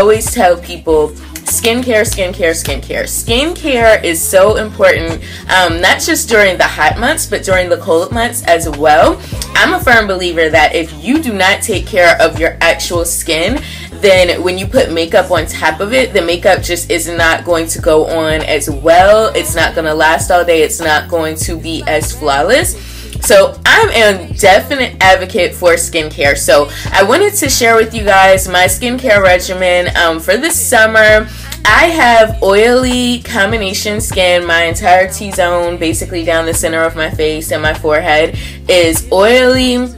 always tell people, skincare, skincare, skincare. Skincare is so important, not just during the hot months, but during the cold months as well. I'm a firm believer that if you do not take care of your actual skin, then when you put makeup on top of it, the makeup just is not going to go on as well. It's not going to last all day. It's not going to be as flawless. So I'm a definite advocate for skincare. So I wanted to share with you guys my skincare regimen for this summer. I have oily combination skin. My entire T-zone, basically down the center of my face and my forehead, is oily.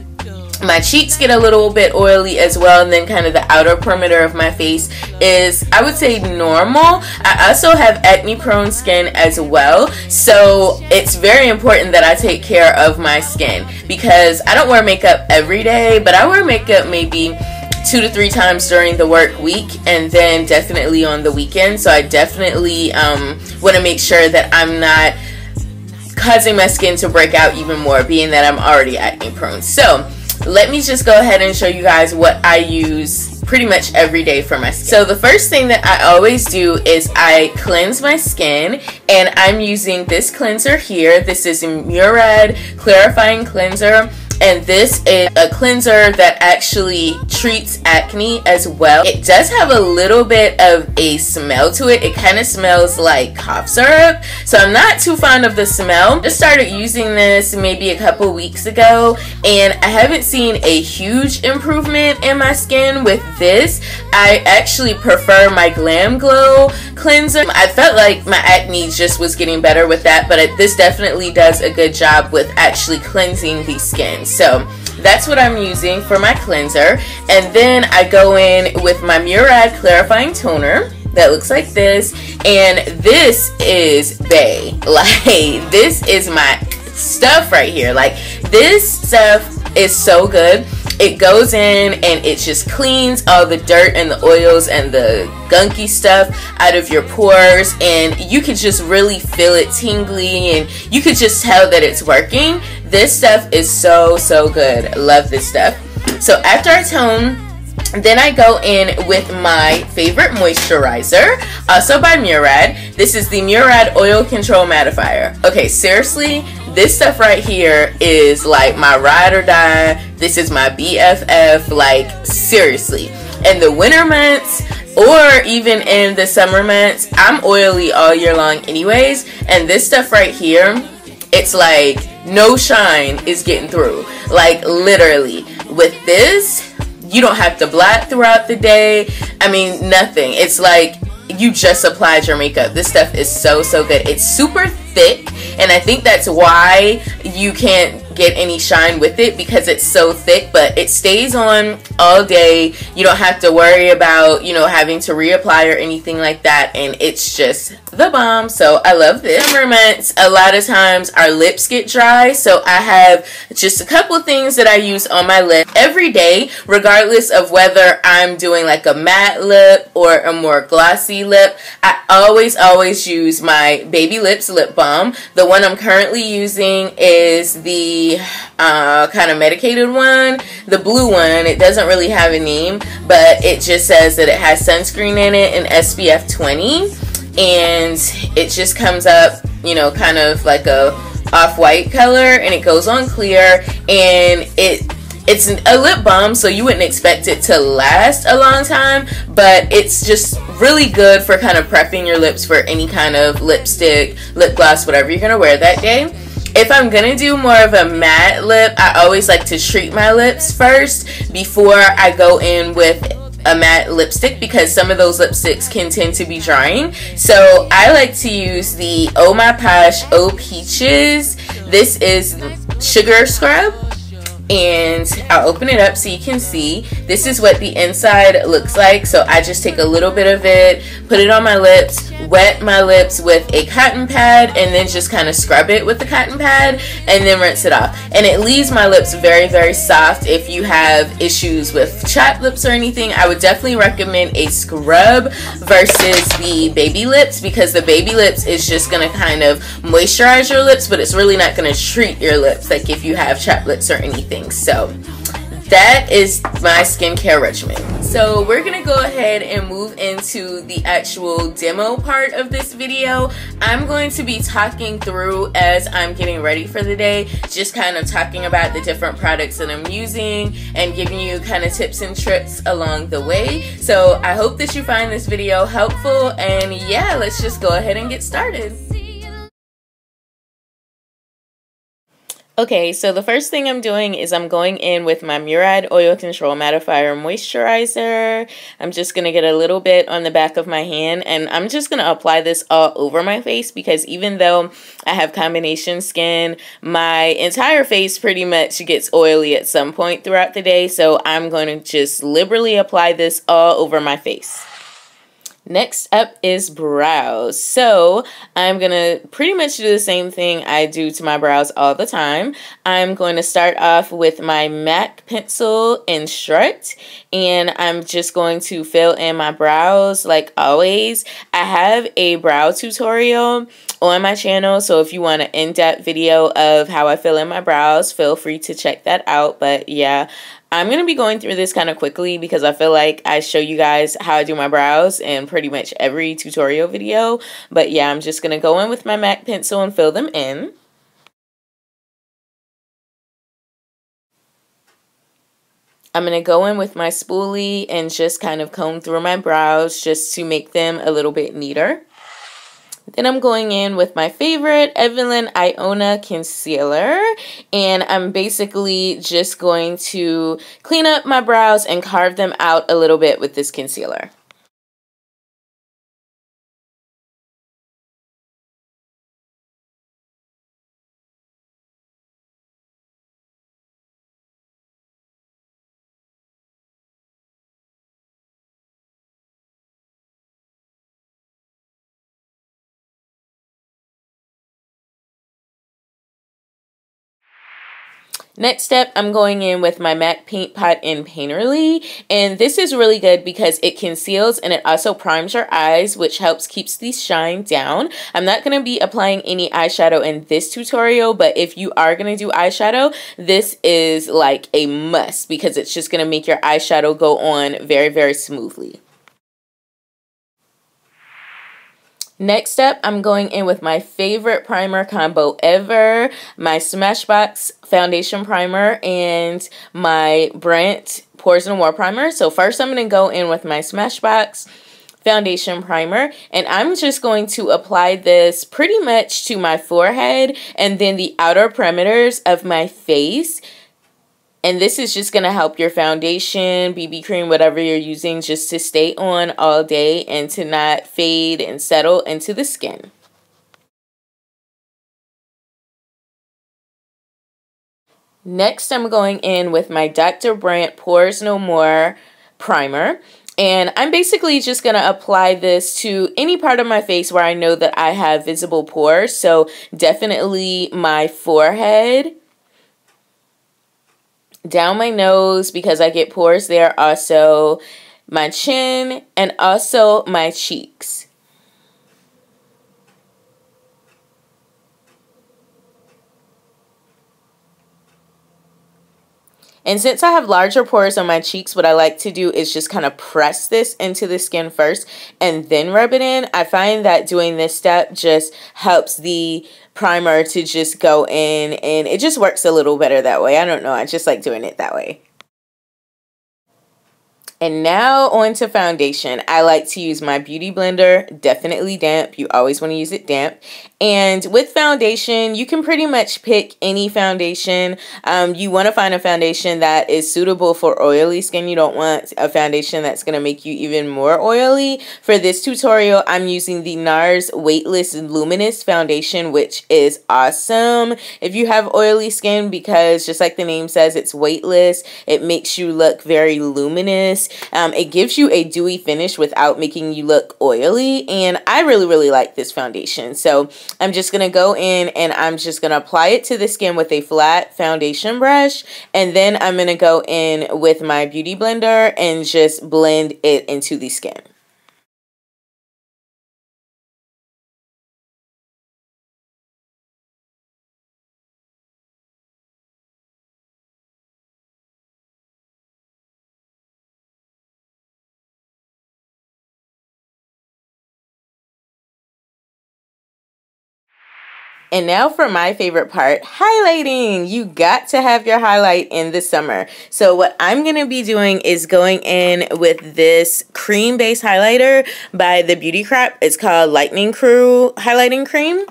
My cheeks get a little bit oily as well, and then kind of the outer perimeter of my face is, I would say, normal. I also have acne prone skin as well, so it's very important that I take care of my skin, because I don't wear makeup every day, but I wear makeup maybe 2 to 3 times during the work week, and then definitely on the weekend. So I definitely want to make sure that I'm not causing my skin to break out even more, being that I'm already acne prone. So let me just go ahead and show you guys what I use pretty much every day for my skin. So the first thing that I always do is I cleanse my skin, and I'm using this cleanser here. This is a Murad Clarifying Cleanser. And this is a cleanser that actually treats acne as well. It does have a little bit of a smell to it. It kind of smells like cough syrup. So I'm not too fond of the smell. Just started using this maybe a couple weeks ago, and I haven't seen a huge improvement in my skin with this. I actually prefer my Glam Glow cleanser. I felt like my acne just was getting better with that, but this definitely does a good job with actually cleansing the skin. So that's what I'm using for my cleanser. And then I go in with my Murad Clarifying Toner that looks like this, and this is bae. Like, this is my stuff right here. Like, this stuff is so good. It goes in and it just cleans all the dirt and the oils and the gunky stuff out of your pores, and you can just really feel it tingly, and you could just tell that it's working. This stuff is so good. Love this stuff. So after I tone, then I go in with my favorite moisturizer, also by Murad. This is the Murad Oil Control Mattifier. Okay, seriously, this stuff right here is like my ride or die. This is my BFF, like, seriously. In the winter months, or even in the summer months, I'm oily all year long anyways, and this stuff right here, it's like no shine is getting through. Like, literally, with this, you don't have to blot throughout the day. I mean, nothing. It's like you just applied your makeup. This stuff is so good. It's super thick, and I think that's why you can't get any shine with it, because it's so thick, but it stays on all day. You don't have to worry about, you know, having to reapply or anything like that, and it's just the bomb. So I love this. Summer months, a lot of times our lips get dry, so I have just a couple things that I use on my lip every day, regardless of whether I'm doing like a matte lip or a more glossy lip. I always use my Baby Lips lip balm. The one I'm currently using is the kind of medicated one, the blue one. It doesn't really have a name, but it just says that it has sunscreen in it and SPF 20, and it just comes up, you know, kind of like a off-white color, and it goes on clear, and it's a lip balm, so you wouldn't expect it to last a long time, but it's just really good for kind of prepping your lips for any kind of lipstick, lip gloss, whatever you're gonna wear that day. If I'm gonna do more of a matte lip, I always like to treat my lips first before I go in with a matte lipstick, because some of those lipsticks can tend to be drying. So I like to use the Oh My Posh Oh Peaches. This is Sugar Scrub, and I'll open it up so you can see. This is what the inside looks like. So I just take a little bit of it, put it on my lips, wet my lips with a cotton pad, and then just kind of scrub it with the cotton pad, and then rinse it off. And it leaves my lips very soft. If you have issues with chapped lips or anything, I would definitely recommend a scrub versus the Baby Lips, because the Baby Lips is just going to kind of moisturize your lips, but it's really not going to treat your lips like if you have chapped lips or anything. So that is my skincare regimen. So we're gonna go ahead and move into the actual demo part of this video. I'm going to be talking through as I'm getting ready for the day, just kind of talking about the different products that I'm using and giving you kind of tips and tricks along the way. So I hope that you find this video helpful, and yeah, let's just go ahead and get started. Okay, so the first thing I'm doing is I'm going in with my Murad Oil Control Mattifier Moisturizer. I'm just going to get a little bit on the back of my hand, and I'm just going to apply this all over my face because even though I have combination skin, my entire face pretty much gets oily at some point throughout the day, so I'm going to just liberally apply this all over my face. Next up is brows. So I'm going to pretty much do the same thing I do to my brows all the time. I'm going to start off with my MAC pencil in Strut, and I'm just going to fill in my brows like always. I have a brow tutorial on my channel, so if you want an in-depth video of how I fill in my brows, feel free to check that out. But yeah, I'm going to be going through this kind of quickly because I feel like I show you guys how I do my brows in pretty much every tutorial video. But yeah, I'm just going to go in with my MAC pencil and fill them in. I'm going to go in with my spoolie and just kind of comb through my brows just to make them a little bit neater. Then I'm going in with my favorite Evelyn Iona concealer, and I'm basically just going to clean up my brows and carve them out a little bit with this concealer. Next step, I'm going in with my MAC Paint Pot in Painterly, and this is really good because it conceals and it also primes your eyes, which helps keeps the shine down. I'm not going to be applying any eyeshadow in this tutorial, but if you are going to do eyeshadow, this is like a must because it's just going to make your eyeshadow go on very, very smoothly. Next up, I'm going in with my favorite primer combo ever, my Smashbox Foundation Primer and my Brandt Pores and More Primer. So first I'm going to go in with my Smashbox Foundation Primer, and I'm just going to apply this pretty much to my forehead and then the outer perimeters of my face. And this is just going to help your foundation, BB cream, whatever you're using, just to stay on all day and to not fade and settle into the skin. Next, I'm going in with my Dr. Brandt Pores No More Primer. And I'm basically just going to apply this to any part of my face where I know that I have visible pores. So definitely my forehead, down my nose because I get pores there, also my chin, and also my cheeks. And since I have larger pores on my cheeks, what I like to do is just kind of press this into the skin first and then rub it in. I find that doing this step just helps the primer to just go in, and it just works a little better that way. I don't know, I just like doing it that way. And now on to foundation. I like to use my Beauty Blender, definitely damp. You always want to use it damp. And with foundation, you can pretty much pick any foundation. You want to find a foundation that is suitable for oily skin. You don't want a foundation that's going to make you even more oily. For this tutorial, I'm using the NARS Weightless Luminous Foundation, which is awesome if you have oily skin because just like the name says, it's weightless. It makes you look very luminous. It gives you a dewy finish without making you look oily, and I really like this foundation. So I'm just going to go in and I'm just going to apply it to the skin with a flat foundation brush, and then I'm going to go in with my Beauty Blender and just blend it into the skin. And now for my favorite part, highlighting. You got to have your highlight in the summer. So what I'm going to be doing is going in with this cream-based highlighter by the Beauty Crap. It's called Lightning Crew Highlighting Cream.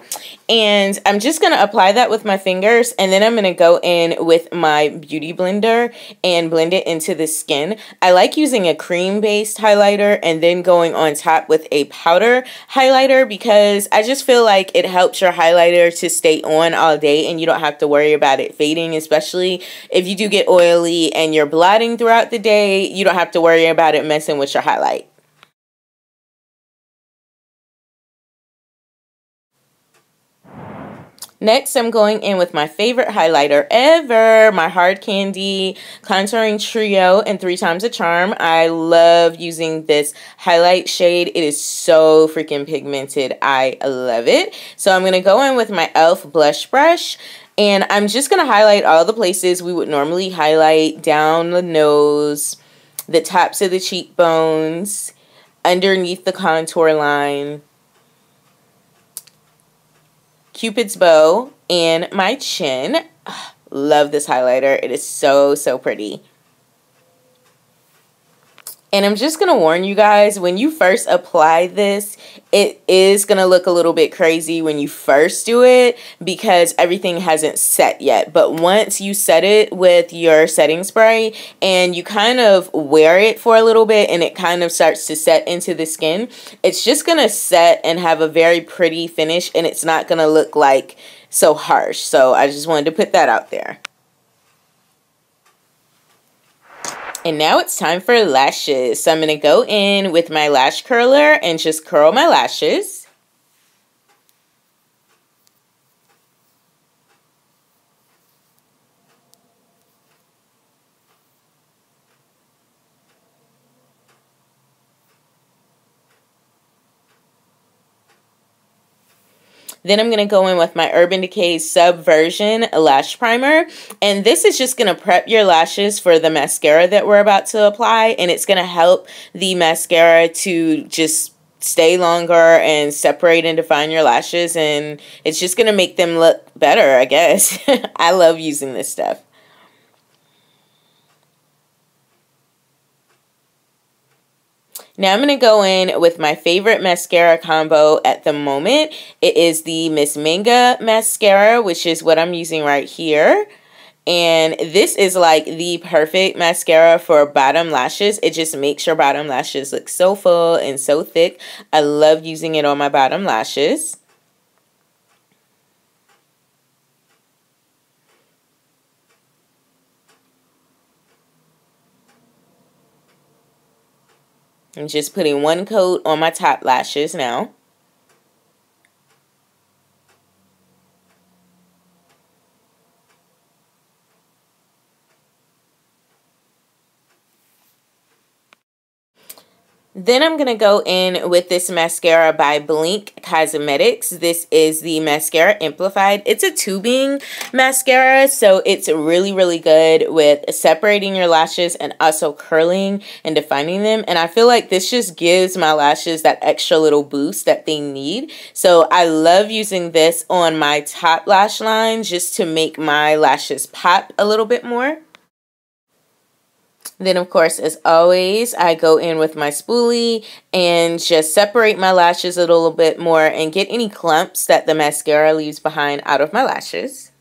And I'm just going to apply that with my fingers, and then I'm going to go in with my beauty blender and blend it into the skin. I like using a cream-based highlighter and then going on top with a powder highlighter because I just feel like it helps your highlighter to stay on all day and you don't have to worry about it fading, especially if you do get oily and you're blotting throughout the day. You don't have to worry about it messing with your highlight. Next, I'm going in with my favorite highlighter ever, my Hard Candy Contouring Trio in 3 Times a Charm. I love using this highlight shade. It is so freaking pigmented. I love it. So I'm going to go in with my e.l.f. blush brush, and I'm just going to highlight all the places we would normally highlight: down the nose, the tops of the cheekbones, underneath the contour line, Cupid's bow, and my chin. Love this highlighter. It is so, so pretty. And I'm just going to warn you guys, when you first apply this, it is going to look a little bit crazy when you first do it because everything hasn't set yet. But once you set it with your setting spray and you kind of wear it for a little bit and it kind of starts to set into the skin, it's just going to set and have a very pretty finish, and it's not going to look like so harsh. So I just wanted to put that out there. And now it's time for lashes. So I'm going to go in with my lash curler and just curl my lashes. Then I'm going to go in with my Urban Decay Subversion Lash Primer. And this is just going to prep your lashes for the mascara that we're about to apply. And it's going to help the mascara to just stay longer and separate and define your lashes. And it's just going to make them look better, I guess. I love using this stuff. Now I'm going to go in with my favorite mascara combo at the moment. It is the Miss Manga mascara, which is what I'm using right here. And this is like the perfect mascara for bottom lashes. It just makes your bottom lashes look so full and so thick. I love using it on my bottom lashes. I'm just putting one coat on my top lashes now. Then I'm going to go in with this mascara by Blink Cosmetics. This is the Mascara Amplified. It's a tubing mascara, so it's really, really good with separating your lashes and also curling and defining them. And I feel like this just gives my lashes that extra little boost that they need. So I love using this on my top lash line just to make my lashes pop a little bit more. Then, of course, as always, I go in with my spoolie and just separate my lashes a little bit more and get any clumps that the mascara leaves behind out of my lashes.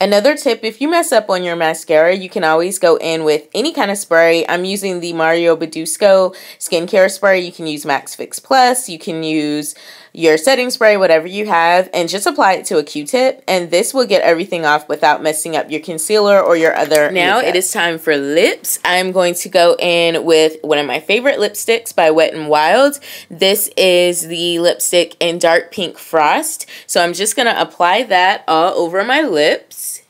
Another tip, if you mess up on your mascara, you can always go in with any kind of spray. I'm using the Mario Badescu skincare spray. You can use Max Fix Plus. You can use your setting spray, whatever you have, and just apply it to a Q-tip. And this will get everything off without messing up your concealer or your other Now makeup. It is time for lips. I'm going to go in with one of my favorite lipsticks by Wet n Wild. This is the lipstick in Dark Pink Frost. So I'm just going to apply that all over my lips.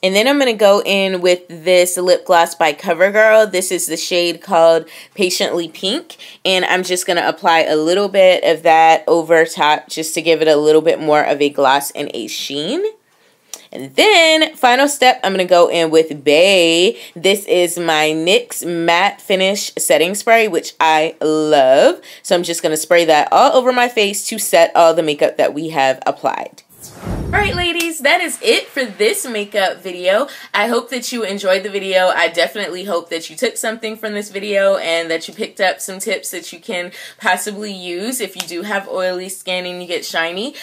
And then I'm going to go in with this lip gloss by CoverGirl. This is the shade called Patiently Pink. And I'm just going to apply a little bit of that over top just to give it a little bit more of a gloss and a sheen. And then, final step, I'm going to go in with Bay. This is my NYX Matte Finish Setting Spray, which I love. So I'm just going to spray that all over my face to set all the makeup that we have applied. Alright ladies, that is it for this makeup video. I hope that you enjoyed the video. I definitely hope that you took something from this video and that you picked up some tips that you can possibly use if you do have oily skin and you get shiny.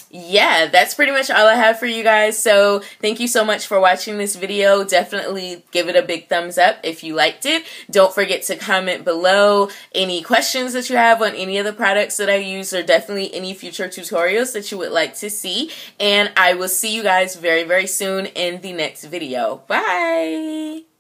Yeah, that's pretty much all I have for you guys. So thank you so much for watching this video. Definitely give it a big thumbs up if you liked it. Don't forget to comment below any questions that you have on any of the products that I use, or definitely any future tutorials that you would like to see. And I will see you guys very, very soon in the next video. Bye!